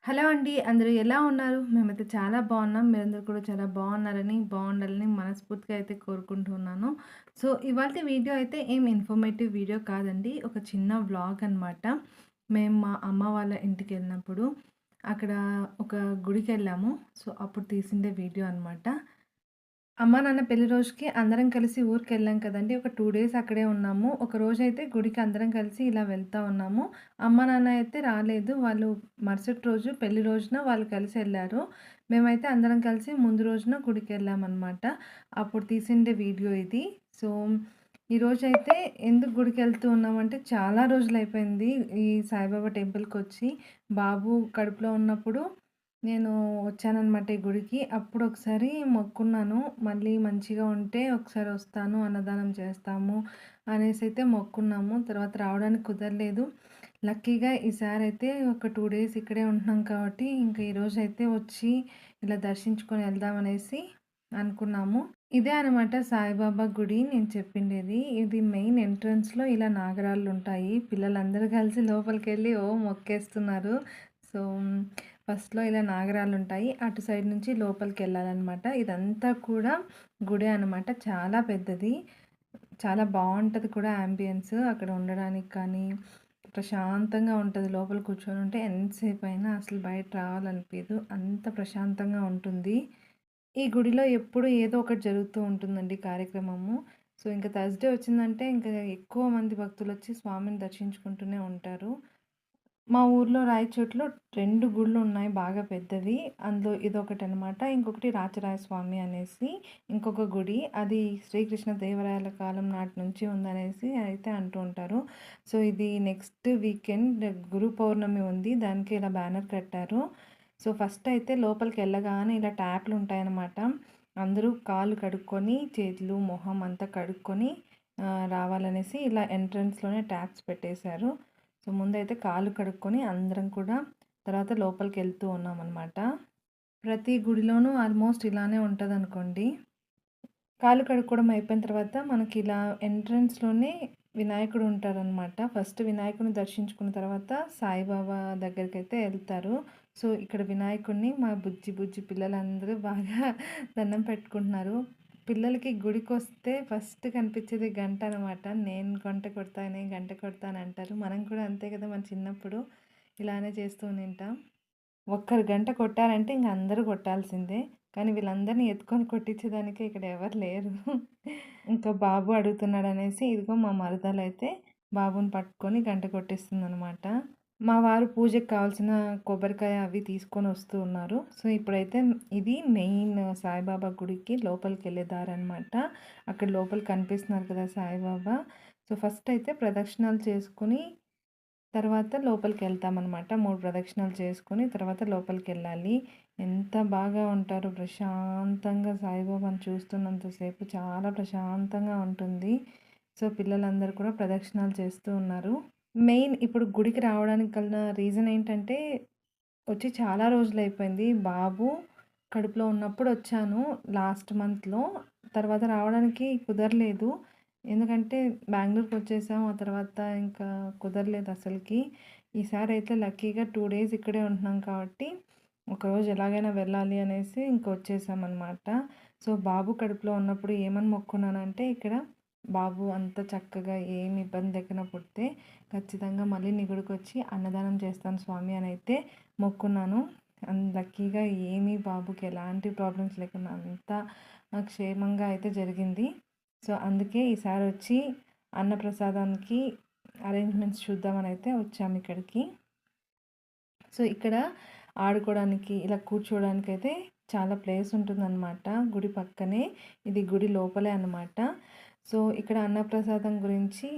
Hello అండి. అందరూ ఎలా ఉన్నారు? మేమైతే చాలా బావున్నాం. మీరందరూ కూడా చాలా బావున్నారని, బావుండాలని మనస్ఫూర్తిగా అయితే కోరుకుంటున్నాను. సో, ఇవాల్టి వీడియో అయితే ఏం ఇన్ఫర్మేటివ్ వీడియో కాదండి. ఒక చిన్న వ్లాగ్ అనమాట. మేము మా అమ్మ వాళ్ళ ఇంటికెళ్ళినప్పుడు అక్కడ ఒక గుడికెళ్ళాము. సో, అప్పుడు తీసిందే వీడియో అనమాట. అమ్మా, నాన్న పెళ్లి రోజుకి అందరం కలిసి ఊరికెళ్ళాం కదండీ! ఒక 2 డేస్ అక్కడే ఉన్నాము. ఒకరోజైతే గుడికి అందరం కలిసి ఇలా వెళ్తా ఉన్నాము. అమ్మ, నాన్న అయితే రాలేదు. వాళ్ళు మరుసటి రోజు పెళ్లి రోజున వాళ్ళు కలిసెళ్లారు. మేమైతే అందరం కలిసి ముందు రోజున గుడికెళ్ళామనమాట. అప్పుడు తీసిండే వీడియో ఇది. సో, ఈరోజైతే ఎందుకు గుడికెళ్తూ ఉన్నామంటే చాలా రోజులైపోయింది ఈ సాయిబాబా టెంపుల్‌కొచ్చి. బాబు కడుపులో ఉన్నప్పుడు నేను వచ్చాననమాట ఈ గుడికి. అప్పుడొకసారి మొక్కున్నాను. మళ్ళీ మంచిగా ఉంటే ఒకసారి వస్తాను, అన్నదానం చేస్తాము అనేసైతే మొక్కున్నాము. తర్వాత రావడానికి కుదరలేదు. లక్కీగా ఈసారైతే ఒక 2 డేస్ ఇక్కడే ఉంటున్నాం కాబట్టి, ఇంక ఈరోజైతే వచ్చి ఇలా దర్శించుకొని వెళ్దామనేసి అనుకున్నాము. ఇదే అనమాట సాయిబాబా గుడి నేను చెప్పిండేది. ఇది మెయిన్ ఎంట్రన్స్‌లో ఇలా నాగరాళ్ళుంటాయి. పిల్లలందరూ కలిసి లోపలికెళ్ళి మొక్కేస్తున్నారు. సో, ఫస్ట్‌లో ఇలా నాగరాలుంటాయి. అటు సైడ్ నుంచి లోపలికెళ్ళాలనమాట. ఇదంతా కూడా గుడే అనమాట. చాలా పెద్దది. చాలా బావుంటది కూడా యాంబియన్స్. అక్కడ ఉండడానికి కానీ, ప్రశాంతంగా ఉంటది. లోపల కూర్చొనుంటే ఎంతసేపయినా అసలు బయట రావాలనిపియదు. అంత ప్రశాంతంగా ఉంటుంది. ఈ గుడిలో ఎప్పుడు ఏదో ఒకటి జరుగుతూ ఉంటుందండి కార్యక్రమము. సో, ఇంక థర్స్‌డే వచ్చిందంటే ఇంక ఎక్కువ మంది భక్తులొచ్చి స్వామిని దర్శించుకుంటూనే ఉంటారు. మా ఊర్లో రాయచోటిలో 2 గుళ్ళున్నాయి బాగా పెద్దవి. అందులో ఇదొకటనమాట. ఇంకొకటి రాచరాయ స్వామి అనేసి ఇంకొక గుడి. అది శ్రీకృష్ణ దేవరాయల కాలం నాటి నుంచి ఉందనేసి అయితే అంటూ ఉంటారు. సో, ఇది నెక్స్ట్ వీకెండ్ గురు పౌర్ణమి ఉంది. దానికి ఇలా బ్యానర్ కట్టారు. సో, ఫస్ట్ అయితే లోపలికెళ్ళగానే ఇలా ట్యాప్‌లుంటాయనమాట. అందరూ కాళ్ళు కడుక్కొని, చేతులు, మొహం అంతా కడుక్కొని రావాలనేసి ఇలా ఎంట్రన్స్‌లోనే ట్యాప్స్ పెట్టేశారు. సో, ముందైతే కాళ్ళు కడుక్కొని అందరం కూడా తర్వాత లోపలికెళ్తూ ఉన్నామనమాట. ప్రతి గుడిలోనూ ఆల్మోస్ట్ ఇలానే ఉంటదనుకోండి. కాళ్ళు కడుక్కోవడం అయిపోయిన తర్వాత మనకిలా ఎంట్రన్స్‌లోనే వినాయకుడు ఉంటారనమాట. ఫస్ట్ వినాయకుడిని దర్శించుకున్న తర్వాత సాయిబాబా దగ్గరికైతే ఎళ్తారు. సో, ఇక్కడ వినాయకుడిని మా బుజ్జి బుజ్జి పిల్లలందరూ బాగా దండం పెట్టుకుంటున్నారు. పిల్లలకి గుడికొస్తే ఫస్ట్ కనిపించేది గంట అనమాట. నేను గంట కొడతాను, గంట కొడతానంటారు. మనం కూడా అంతే కదా! మన చిన్నప్పుడు ఇలానే చేస్తూ ఉండింటాం. ఒక్కరు గంట కొట్టారంటే ఇంక అందరూ కొట్టాల్సిందే. కానీ వీళ్ళందరిని ఎత్తుకొని కొట్టించేదానికి ఇక్కడ ఎవరు లేరు. ఇంకా బాబు అడుగుతున్నాడనేసి ఇదిగో మా మరదలైతే బాబుని పట్టుకొని గంట కొట్టిస్తుందనమాట. మా వారు పూజకి కావాల్సిన కొబ్బరికాయ అవి తీసుకొని వస్తూ ఉన్నారు. సో, ఇప్పుడైతే ఇది మెయిన్ సాయిబాబా గుడికి లోపలికెళ్ళే దారనమాట. అక్కడ లోపల కనిపిస్తున్నారు కదా సాయిబాబా. సో, ఫస్ట్ అయితే ప్రదక్షిణాలు చేసుకొని తర్వాత లోపలికెళ్తామనమాట. 3 ప్రదక్షిణాలు చేసుకొని తర్వాత లోపలికెళ్ళాలి. ఎంత బాగా ఉంటారో ప్రశాంతంగా సాయిబాబాని చూస్తున్నంత సేపు చాలా ప్రశాంతంగా ఉంటుంది. సో, పిల్లలందరూ కూడా ప్రదక్షిణాలు చేస్తూ ఉన్నారు. మెయిన్ ఇప్పుడు గుడికి రావడానికి గల రీజన్ ఏంటంటే, వచ్చి చాలా రోజులైపోయింది. బాబు కడుపులో ఉన్నప్పుడు వచ్చాను లాస్ట్ మంత్‌లో. తర్వాత రావడానికి కుదరలేదు. ఎందుకంటే బెంగుళూరుకొచ్చేసాం. ఆ తర్వాత ఇంకా కుదరలేదు అసలకి. ఈసారైతే లక్కీగా 2 డేస్ ఇక్కడే ఉంటున్నాం కాబట్టి, ఒకరోజు ఎలాగైనా వెళ్ళాలి అనేసి ఇంక వచ్చేసామనమాట. సో, బాబు కడుపులో ఉన్నప్పుడు ఏమని మొక్కుకున్నానంటే ఇక్కడ బాబు అంత చక్కగా ఏమి ఇబ్బంది లేకుండా పుడితే ఖచ్చితంగా మళ్ళీ నీ గుడికొచ్చి అన్నదానం చేస్తాను స్వామి అనైతే మొక్కున్నాను. అండ్ లక్కీగా ఏమీ బాబుకి ఎలాంటి ప్రాబ్లమ్స్ లేకుండా అంతా క్షేమంగా అయితే జరిగింది. సో, అందుకే ఈసారి వచ్చి అన్నప్రసాదానికి అరేంజ్‌మెంట్స్ చూద్దామని అయితే వచ్చాము ఇక్కడికి. సో, ఇక్కడ ఆడుకోవడానికి, ఇలా కూర్చోవడానికైతే చాలా ప్లేస్ ఉంటుందనమాట. గుడి పక్కనే. ఇది గుడి లోపలే అనమాట. సో, ఇక్కడ అన్నప్రసాదం గురించి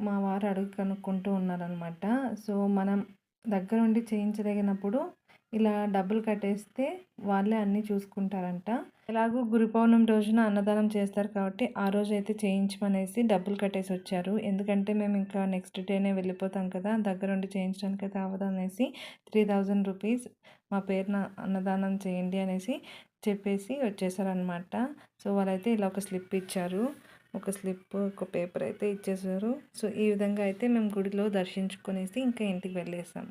మా వారు అడిగి కనుక్కుంటూ ఉన్నారనమాట. సో, మనం దగ్గరుండి చేయించదగినప్పుడు ఇలా డబ్బులు కట్టేస్తే వాళ్ళే అన్నీ చూసుకుంటారంట. ఎలాగో గురు పౌర్ణమి రోజున అన్నదానం చేస్తారు కాబట్టి, ఆ రోజైతే చేయించమనేసి డబ్బులు కట్టేసొచ్చారు. ఎందుకంటే మేమింకా నెక్స్ట్ డేనే వెళ్ళిపోతాం కదా! దగ్గరుండి చేయించడానికైతే అవ్వదనేసి 3000 రూపీస్ మా పేరున అన్నదానం చేయండి అనేసి చెప్పేసి వచ్చేసారనమాట. సో, వాళ్ళైతే ఇలా ఒక స్లిప్ ఇచ్చారు. ఒక స్లిప్, ఒక పేపర్ అయితే ఇచ్చేసారు. సో, ఈ విధంగా అయితే మేము గుడిలో దర్శించుకునేసి ఇంకా ఇంటికి వెళ్ళేసాం.